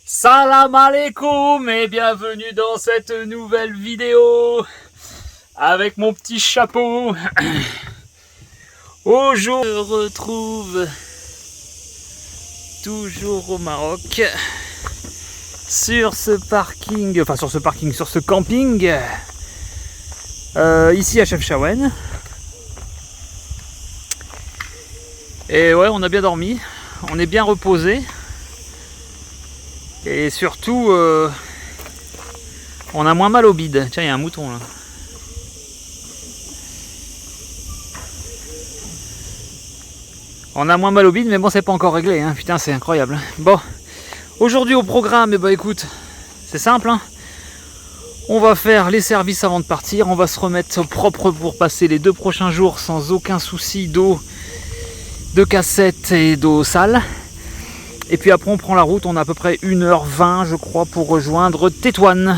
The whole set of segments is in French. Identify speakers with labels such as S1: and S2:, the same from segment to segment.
S1: Salam alaikum et bienvenue dans cette nouvelle vidéo avec mon petit chapeau. Aujourd'hui, je me retrouve toujours au Maroc sur ce parking, sur ce camping ici à Chefchaouen. Et ouais, on a bien dormi, on est bien reposé. Et surtout, on a moins mal au bide. Tiens, il y a un mouton là. On a moins mal au bide, mais bon, c'est pas encore réglé. Hein. Putain, c'est incroyable. Bon, aujourd'hui au programme, eh ben, écoute, c'est simple. Hein. On va faire les services avant de partir. On va se remettre au propre pour passer les 2 prochains jours sans aucun souci d'eau, de cassette et d'eau sale. Et puis après on prend la route, on a à peu près 1h20 je crois pour rejoindre Tétouan.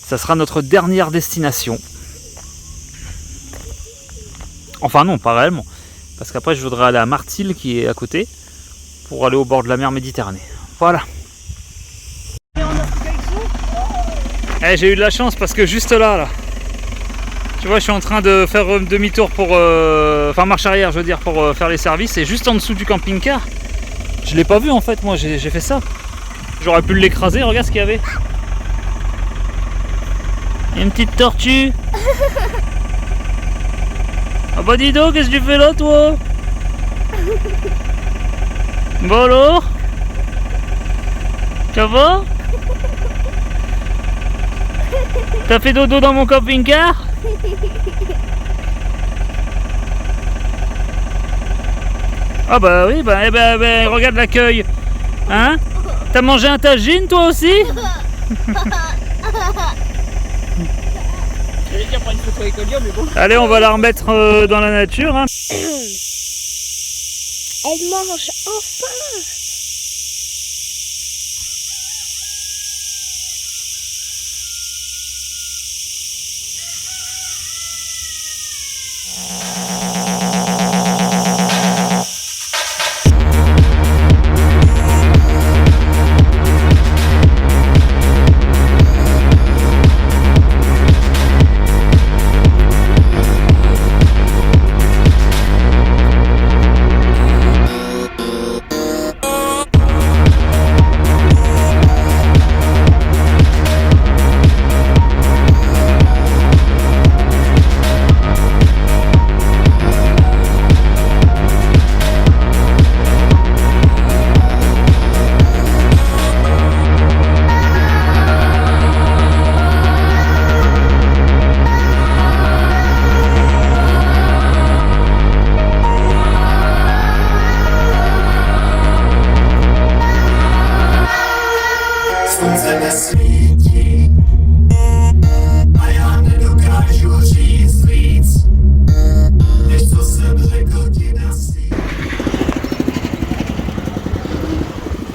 S1: Ça sera notre dernière destination. Enfin non, pas réellement. Parce qu'après je voudrais aller à Martil qui est à côté pour aller au bord de la mer Méditerranée. Voilà. Eh, j'ai eu de la chance parce que juste là, tu vois, je suis en train de faire demi-tour pour... enfin marche arrière je veux dire pour faire les services. Et juste en dessous du camping-car. Je l'ai pas vu en fait, moi j'ai fait ça. J'aurais pu l'écraser, regarde ce qu'il y avait. Il y a une petite tortue. Ah bah dis donc, qu'est-ce que tu fais là toi? Bon alors? Ça va? T'as fait dodo dans mon camping-car? Ah bah oui, bah, regarde l'accueil. Hein? T'as mangé un tagine toi aussi? J'allais dire prendre une photo avec Olia, mais bon. Allez, on va la remettre dans la nature. Hein.
S2: Elle mange enfin.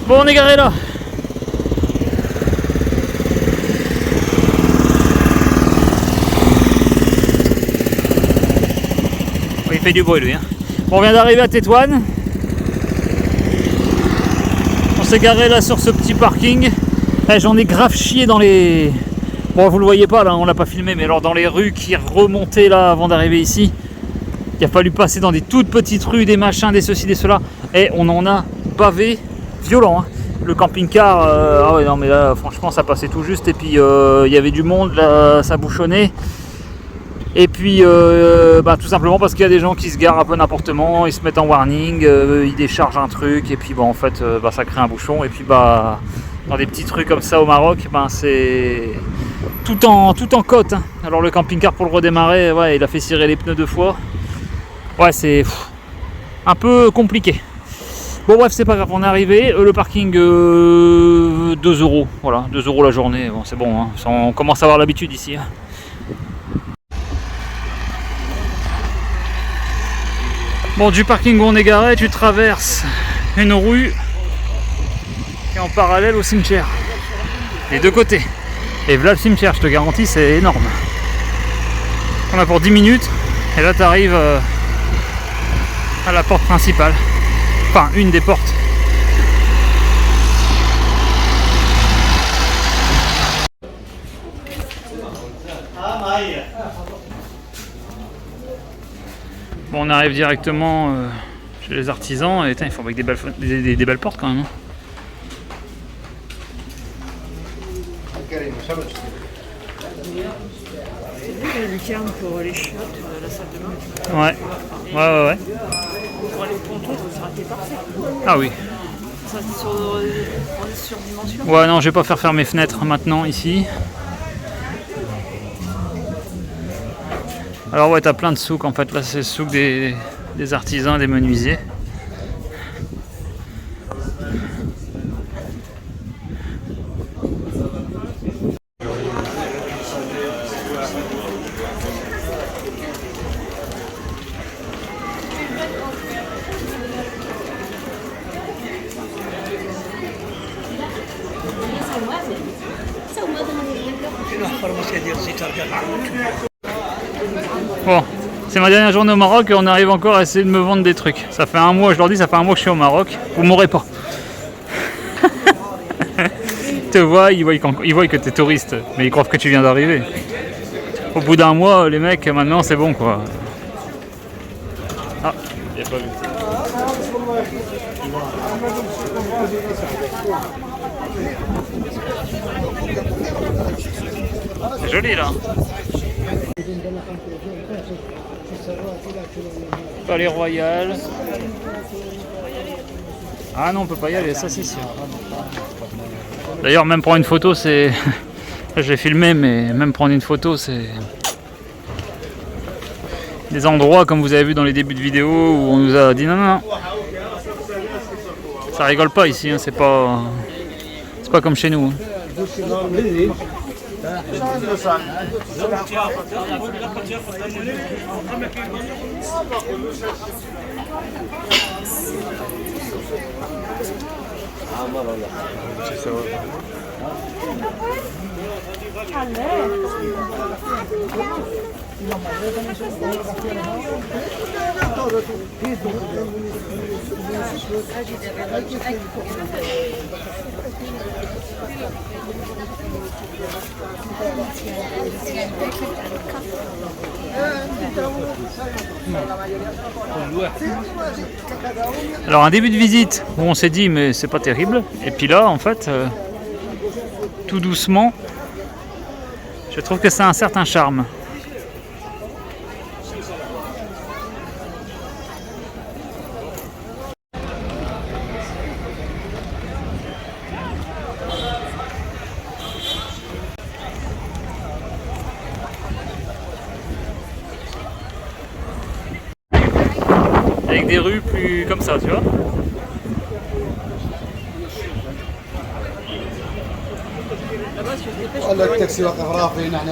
S1: Bon, on est garé là. Oh, il fait du bruit lui. Hein. Bon, on vient d'arriver à Tétouan. On s'est garé là sur ce petit parking. Eh, j'en ai grave chié dans les... Bon, vous le voyez pas là, on l'a pas filmé, mais alors dans les rues qui remontaient là avant d'arriver ici. Il a fallu passer dans des toutes petites rues, des machins, des ceci, des cela. Et on en a bavé violent. Hein. Le camping-car, ah ouais, non mais là franchement ça passait tout juste. Et puis il y avait du monde, là, ça bouchonnait. Et puis tout simplement parce qu'il y a des gens qui se garent un peu n'importe comment, ils se mettent en warning, ils déchargent un truc et puis en fait ça crée un bouchon. Et puis dans des petits trucs comme ça au Maroc, c'est tout en côte. Hein. Alors le camping-car pour le redémarrer, ouais, il a fait cirer les pneus 2 fois. Ouais, c'est un peu compliqué. Bon bref, c'est pas grave, on est arrivé. Le parking 2 €. Voilà, 2 € la journée. Bon, c'est bon, hein. On commence à avoir l'habitude ici. Hein. Bon, du parking où on est garé, tu traverses une rue qui est en parallèle au cimetière. Les deux côtés. Et voilà le cimetière, je te garantis, c'est énorme. On a pour 10 minutes et là tu arrives à la porte principale. Enfin, une des portes. Bon, on arrive directement chez les artisans et il faut avec des belles portes quand même. Hein.
S2: C'est le lucarne pour les chiottes, la salle de bain.
S1: Ouais.
S2: Pour les pontons, ça aurait été parfait.
S1: Ah oui.
S2: Ça, on est sur dimension.
S1: Ouais, non, je vais pas faire mes fenêtres maintenant ici. Alors ouais, t'as plein de souks en fait. Là, c'est le souk des artisans, des menuisiers. Bon, c'est ma dernière journée au Maroc et on arrive encore à essayer de me vendre des trucs. Ça fait un mois, je leur dis, ça fait un mois que je suis au Maroc. Vous m'aurez pas. Ils te voient, ils voient que t'es touriste, mais ils croient que tu viens d'arriver. Au bout d'un mois, les mecs, maintenant c'est bon quoi. Ah, il a pas vu. C'est joli là. Palais Royal. Ah non, on peut pas y aller, ça c'est sûr. D'ailleurs, même prendre une photo, c'est. Je l'ai filmé, mais même prendre une photo, c'est. Des endroits, comme vous avez vu dans les débuts de vidéo, où on nous a dit non, non, non. Ça rigole pas ici, hein, c'est pas comme chez nous. Hein. Alors un début de visite où on s'est dit mais c'est pas terrible, et puis là en fait tout doucement je trouve que ça a un certain charme. Avec des rues plus comme ça, tu vois.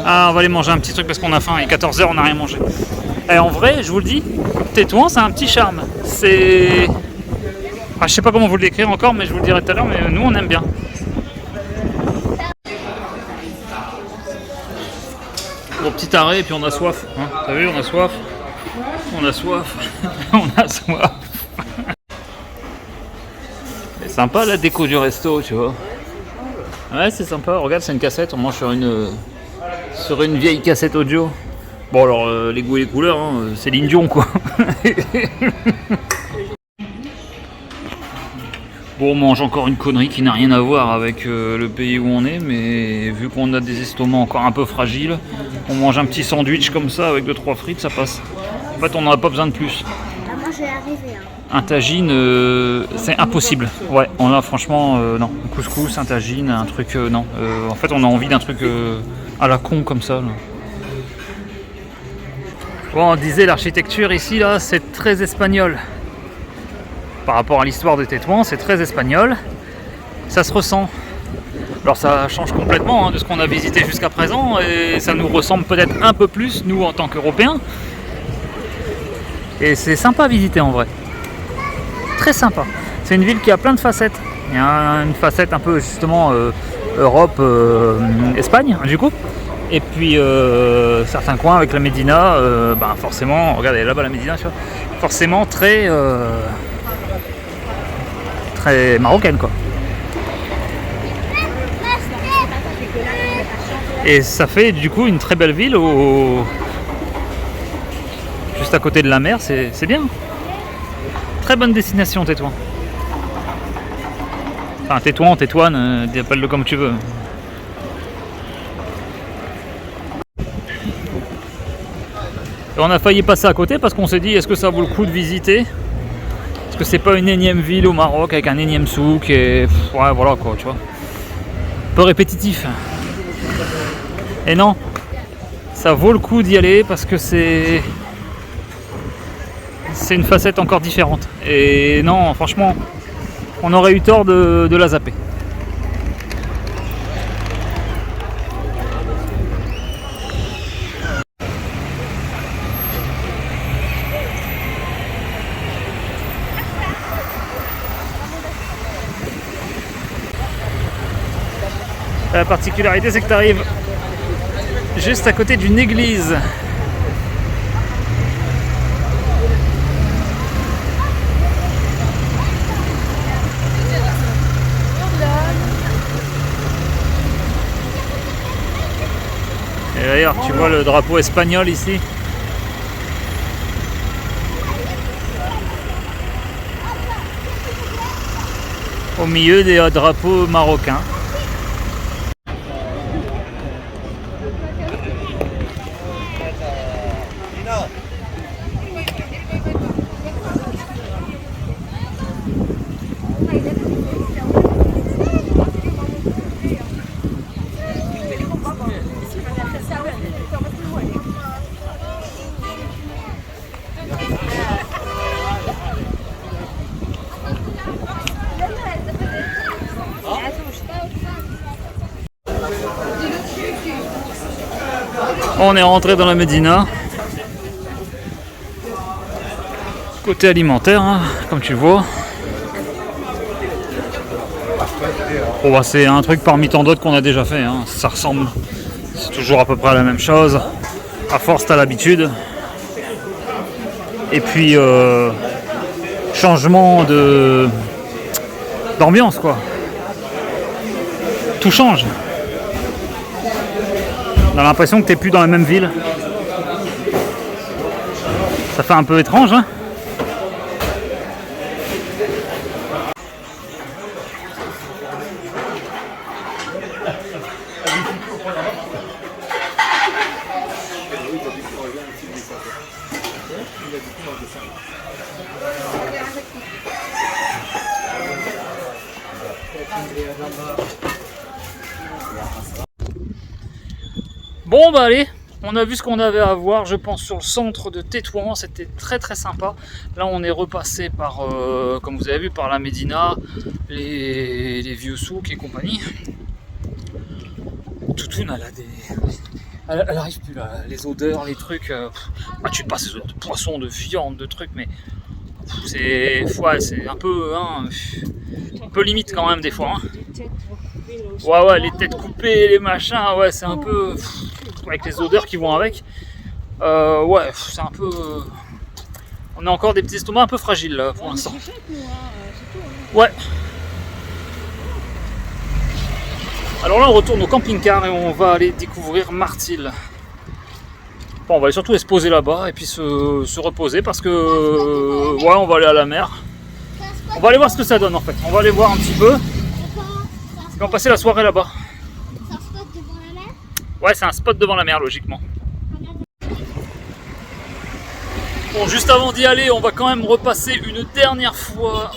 S1: Ah, on va aller manger un petit truc parce qu'on a faim, il est 14 h, on n'a rien mangé. Et en vrai, je vous le dis, Tétouan, c'est un petit charme. C'est... Ah, je sais pas comment vous le décrire encore, mais je vous le dirai tout à l'heure, mais nous on aime bien. Bon, petit arrêt et puis on a soif. Hein. T'as vu, on a soif. On a soif. On a soif. C'est sympa la déco du resto, tu vois. Ouais, c'est sympa. Regarde, c'est une cassette. On mange sur une vieille cassette audio. Bon, alors, les goûts et les couleurs, hein, c'est l'Indion, quoi. Bon, on mange encore une connerie qui n'a rien à voir avec le pays où on est, mais vu qu'on a des estomacs encore un peu fragiles, on mange un petit sandwich comme ça avec 2-3 frites, ça passe. En fait, on n'en a pas besoin de plus.
S2: Ah, moi, j'ai arrivé. Hein.
S1: Un tagine, c'est impossible. Ouais, on a franchement, non. Un couscous, un tagine, un truc, non. En fait, on a envie d'un truc à la con comme ça. Là. Bon, on disait l'architecture ici là, c'est très espagnol. Par rapport à l'histoire de Tétouan, c'est très espagnol. Ça se ressent. Alors ça change complètement de ce qu'on a visité jusqu'à présent et ça nous ressemble peut-être un peu plus, nous en tant qu'Européens. Et c'est sympa à visiter en vrai. Très sympa. C'est une ville qui a plein de facettes. Il y a une facette un peu justement Europe, Espagne du coup. Et puis certains coins avec la Médina, forcément, regardez là-bas la Médina, tu vois, forcément très marocaine quoi. Et ça fait du coup une très belle ville juste à côté de la mer, c'est bien. Très bonne destination Tétouan. Enfin Tétouan, Tétouane, appelle-le comme tu veux. Et on a failli passer à côté parce qu'on s'est dit est-ce que ça vaut le coup de visiter? Est-ce que c'est pas une énième ville au Maroc avec un énième souk et ouais voilà quoi tu vois. Un peu répétitif. Et non, ça vaut le coup d'y aller parce que c'est une facette encore différente. Et non franchement, on aurait eu tort de la zapper. La particularité c'est que tu arrives juste à côté d'une église. Et d'ailleurs tu vois le drapeau espagnol ici. Au milieu des drapeaux marocains. On est rentré dans la Médina. Côté alimentaire, hein, comme tu vois. Bon, bah, c'est un truc parmi tant d'autres qu'on a déjà fait. Hein. Ça ressemble. C'est toujours à peu près la même chose. À force, t'as l'habitude. Et puis, changement d'ambiance, quoi. Tout change. On a l'impression que t'es plus dans la même ville. Ça fait un peu étrange, hein. Bon bah allez, on a vu ce qu'on avait à voir, je pense, sur le centre de Tétouan, c'était très très sympa. Là on est repassé par, comme vous avez vu, par la Médina, les vieux souks et compagnie. Toutoune, elle arrive plus là, les odeurs, les trucs, tu passes les odeurs de poisson, de viande, de trucs, mais c'est un peu, un peu limite quand même des fois. Hein. Ouais, les têtes coupées, les machins, ouais, c'est un peu... avec les odeurs qui vont avec. Ouais, c'est un peu... on a encore des petits estomacs un peu fragiles là pour l'instant. Ouais. Alors là on retourne au camping-car et on va aller découvrir Martil. Bon, on va aller surtout aller se poser là-bas et puis se reposer parce que... ouais, on va aller à la mer. On va aller voir ce que ça donne en fait. On va aller voir un petit peu. Et on va passer la soirée là-bas.
S3: C'est un spot devant la mer?
S1: Ouais, c'est un spot devant la mer, logiquement. Bon, juste avant d'y aller, on va quand même repasser une dernière fois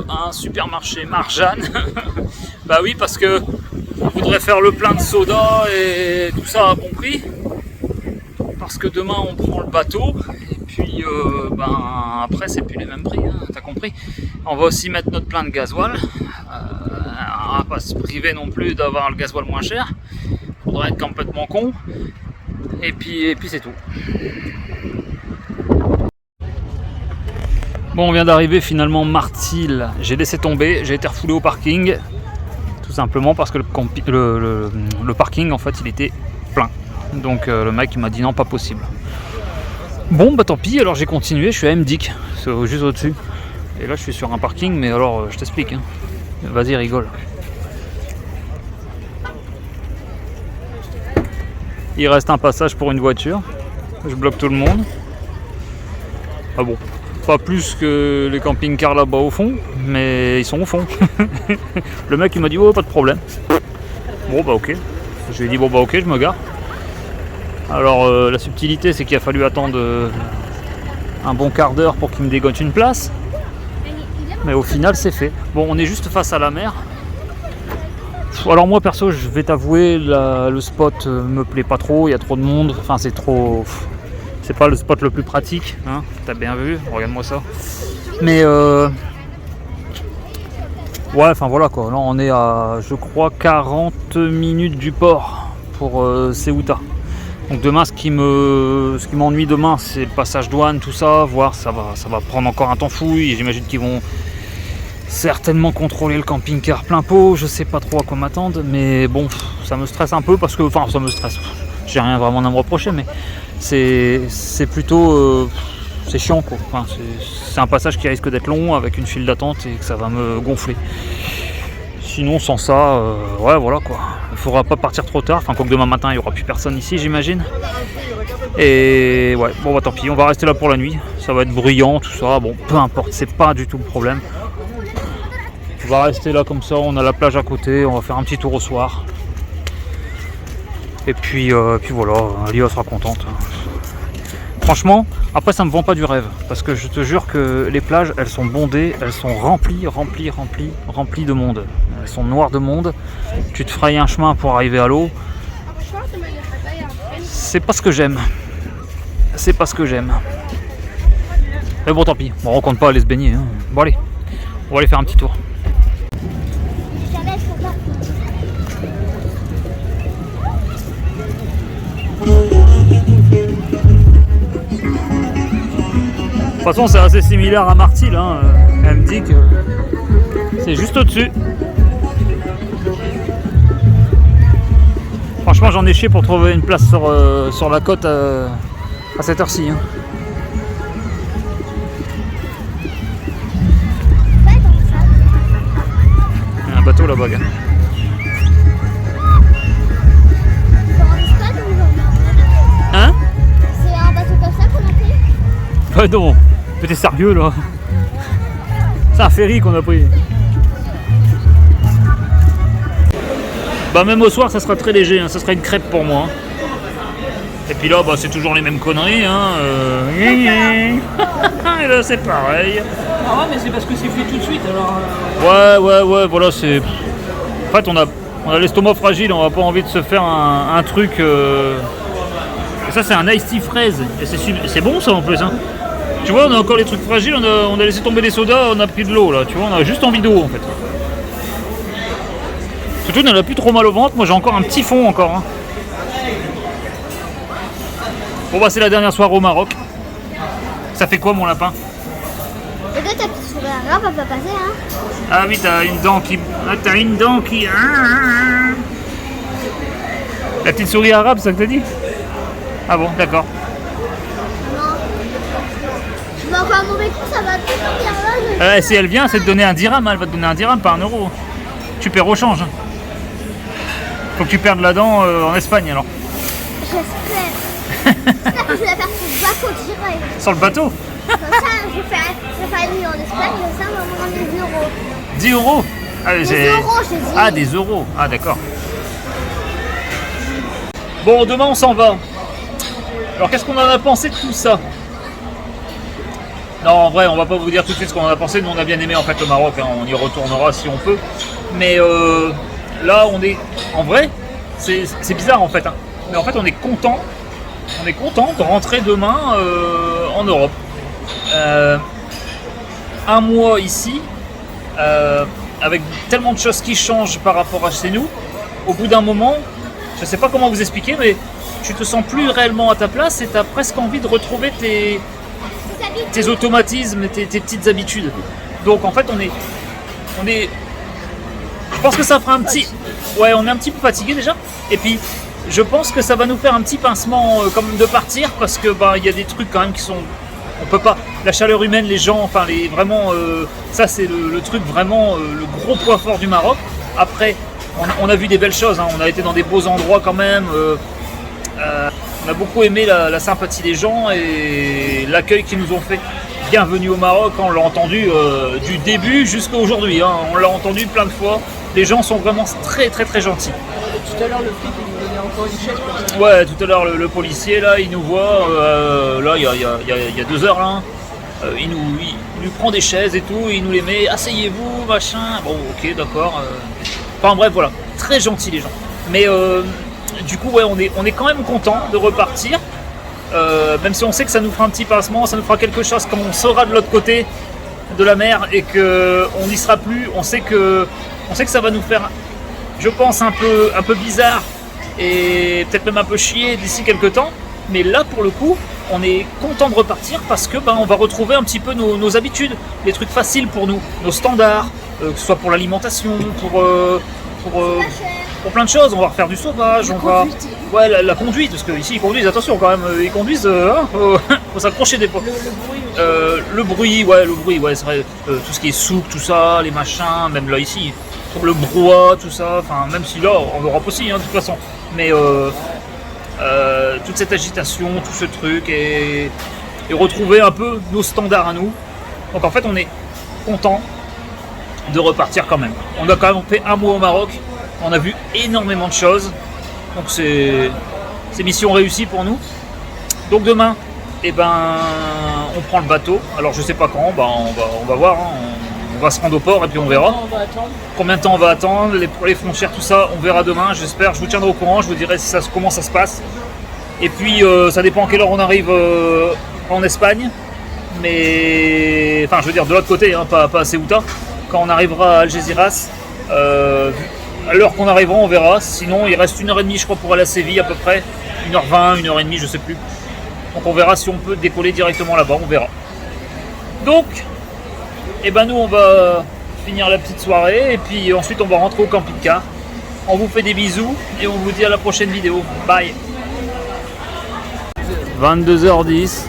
S1: à un supermarché Marjane. Bah oui, parce que On voudrait faire le plein de soda et tout ça à bon prix. Parce que demain on prend le bateau. Et puis après c'est plus les mêmes prix, hein, t'as compris. On va aussi mettre notre plein de gasoil. On va pas se priver non plus d'avoir le gasoil moins cher. Faudrait être complètement con. Et puis c'est tout. Bon, on vient d'arriver finalement Martil. J'ai laissé tomber, j'ai été refoulé au parking. Tout simplement parce que le parking en fait il était plein. Donc le mec il m'a dit non, pas possible. Bon bah tant pis, alors j'ai continué, je suis à MDic, c'est juste au-dessus. Et là je suis sur un parking, mais alors je t'explique. Hein. Vas-y, rigole. Il reste un passage pour une voiture. Je bloque tout le monde. Ah bon, pas plus que les camping-cars là-bas au fond, mais ils sont au fond. Le mec il m'a dit oh pas de problème. Bon bah ok. Je lui ai dit bon bah ok, je me gare. Alors la subtilité c'est qu'il a fallu attendre un bon quart d'heure pour qu'il me dégote une place. Mais au final c'est fait. Bon, on est juste face à la mer. Alors moi perso je vais t'avouer, le spot me plaît pas trop, il y a trop de monde, enfin c'est trop... C'est pas le spot le plus pratique, hein, t'as bien vu, regarde-moi ça. Mais ouais, enfin voilà quoi, là on est à je crois 40 minutes du port pour Ceuta. Donc demain ce qui m'ennuie demain c'est le passage douane, tout ça, voir ça va prendre encore un temps fou, et j'imagine qu'ils vont certainement contrôler le camping-car plein pot, je sais pas trop à quoi m'attendre, mais bon, ça me stresse un peu parce que, enfin ça me stresse, j'ai rien vraiment à me reprocher, mais c'est plutôt, c'est chiant quoi, enfin, c'est un passage qui risque d'être long avec une file d'attente et que ça va me gonfler. Sinon sans ça, ouais voilà quoi, il faudra pas partir trop tard, enfin quoique demain matin il y aura plus personne ici j'imagine. Et ouais, bon bah tant pis, on va rester là pour la nuit, ça va être bruyant tout ça, bon peu importe, c'est pas du tout le problème. On va rester là comme ça, on a la plage à côté, on va faire un petit tour au soir. Et puis voilà, Lia sera contente. Franchement, après ça me vend pas du rêve, parce que je te jure que les plages, elles sont bondées, elles sont remplies de monde. Elles sont noires de monde, tu te frayes un chemin pour arriver à l'eau. C'est pas ce que j'aime. C'est pas ce que j'aime. Mais bon tant pis, bon, on compte pas aller se baigner. Hein. Bon allez, on va aller faire un petit tour. De toute façon c'est assez similaire à Martil, hein. MDic, c'est juste au-dessus. Franchement j'en ai chié pour trouver une place sur la côte à cette heure-ci. Hein. Il y a un bateau là-bas, gars. Hein?
S3: C'est un bateau comme ça qu'on a pris?
S1: Ouais non, mais t'es sérieux là? C'est un ferry qu'on a pris. Bah même au soir ça sera très léger, hein. Ça sera une crêpe pour moi. Et puis là bah, c'est toujours les mêmes conneries. Hein. Et là c'est pareil.
S2: Ah ouais, mais c'est parce que c'est fait tout de suite alors.
S1: Ouais, voilà c'est... En fait on a l'estomac fragile, on n'a pas envie de se faire un truc... Et ça c'est un iced tea fraise. Et c'est bon ça en plus. Hein. Tu vois on a encore les trucs fragiles, on a laissé tomber les sodas, on a pris de l'eau là. Tu vois on a juste envie d'eau en fait. Surtout on n'a plus trop mal au ventre, moi j'ai encore un petit fond encore. Hein. Bon bah c'est la dernière soirée au Maroc. Ça fait quoi mon lapin?
S3: Peut-être ta petite souris arabe, elle va passer, hein?
S1: Ah oui, t'as une dent qui... Ah, t'as une dent qui... La petite souris arabe, c'est ça que t'as dit? Ah bon, d'accord.
S3: Non. Je vais encore un mauvais coup, ça va tout finir là.
S1: Si elle vient, c'est de donner un dirham, elle va te donner un dirham, pas un euro. Tu perds au change. Faut que tu perdes la dent en Espagne alors.
S3: J'espère. J'espère que je vais la faire sur le bateau direct.
S1: Sur le bateau?
S3: Comme ça, je vais faire une nuit en Espagne, comme ça, on va me rendre des euros.
S1: 10 euros? Ah,
S3: Des euros, j'ai dit.
S1: Ah, des euros. Ah, d'accord. Bon, demain on s'en va. Alors, qu'est-ce qu'on en a pensé de tout ça? Non, en vrai, on va pas vous dire tout de suite ce qu'on en a pensé. Nous, on a bien aimé en fait le Maroc. Hein. On y retournera si on peut. Mais là on est, en vrai, c'est bizarre en fait, hein. Mais en fait on est content de rentrer demain en Europe. Un mois ici, avec tellement de choses qui changent par rapport à chez nous, au bout d'un moment, je sais pas comment vous expliquer, mais tu te sens plus réellement à ta place et tu as presque envie de retrouver tes automatismes, tes petites habitudes. Donc en fait on est, je pense que ça fera un petit, ouais, on est un petit peu fatigué déjà, et puis je pense que ça va nous faire un petit pincement quand même de partir, parce que il y a des trucs quand même qui sont, on peut pas, la chaleur humaine, les gens, enfin vraiment, ça c'est le truc vraiment, le gros point fort du Maroc. Après, on a vu des belles choses, hein. On a été dans des beaux endroits quand même. On a beaucoup aimé la sympathie des gens et l'accueil qu'ils nous ont fait. Bienvenue au Maroc, on l'a entendu du début jusqu'à aujourd'hui, hein. On l'a entendu plein de fois. Les gens sont vraiment très très très gentils.
S2: Tout à l'heure, le flic nous donnait encore une chaise.
S1: Ouais, tout à l'heure le policier là, il nous voit, là il y a 2 heures là, il nous prend des chaises et tout, il nous les met, asseyez-vous, machin, bon ok d'accord. Enfin bref voilà, très gentils les gens. Mais du coup ouais, on est quand même content de repartir, même si on sait que ça nous fera un petit pincement, ça nous fera quelque chose quand on sera de l'autre côté de la mer et qu'on n'y sera plus. On sait que ça va nous faire, je pense, un peu bizarre et peut-être même un peu chier d'ici quelques temps. Mais là pour le coup on est content de repartir parce que on va retrouver un petit peu nos habitudes, les trucs faciles pour nous, nos standards, que ce soit pour l'alimentation, pour plein de choses. On va refaire du sauvage, ouais, la conduite, parce qu'ici ils conduisent, attention quand même, ils conduisent, faut s'accrocher des fois. Le bruit, ouais, c'est vrai, tout ce qui est souk, tout ça, les machins, même là ici, le brouhaha, tout ça, enfin même si là, en Europe aussi, hein, de toute façon, mais toute cette agitation, tout ce truc, et retrouver un peu nos standards à nous. Donc en fait on est content de repartir quand même. On a quand même fait un mois au Maroc, on a vu énormément de choses, donc c'est mission réussie pour nous. Donc demain, on prend le bateau, alors je sais pas quand, on va voir, hein. On va se rendre au port et puis on verra. Combien de temps on va attendre, les frontières, tout ça, on verra demain, j'espère, je vous tiendrai au courant, je vous dirai comment ça se passe. Et puis ça dépend à quelle heure on arrive en Espagne, mais enfin je veux dire de l'autre côté, hein, pas à Ceuta. Quand on arrivera à Algeciras, à l'heure qu'on arrivera on verra, sinon il reste 1h30 je crois pour aller à Séville à peu près, 1h20, 1h30 je sais plus. Donc on verra si on peut décoller directement là-bas, on verra. Donc, nous on va finir la petite soirée et puis ensuite on va rentrer au camping-car. On vous fait des bisous et on vous dit à la prochaine vidéo. Bye. 22h10.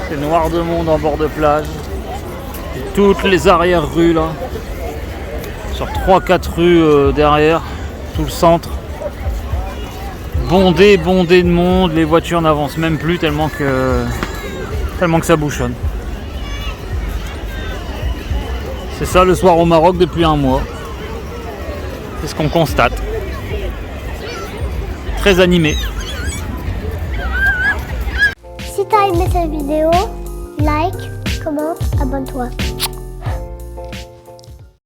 S1: C'est noir de monde en bord de plage. Et toutes les arrières-rues là. Sur 3-4 rues derrière, tout le centre. Bondé de monde, les voitures n'avancent même plus tellement que ça bouchonne. C'est ça le soir au Maroc depuis un mois. C'est ce qu'on constate. Très animé.
S3: Si t'as aimé cette vidéo, like, commente, abonne-toi.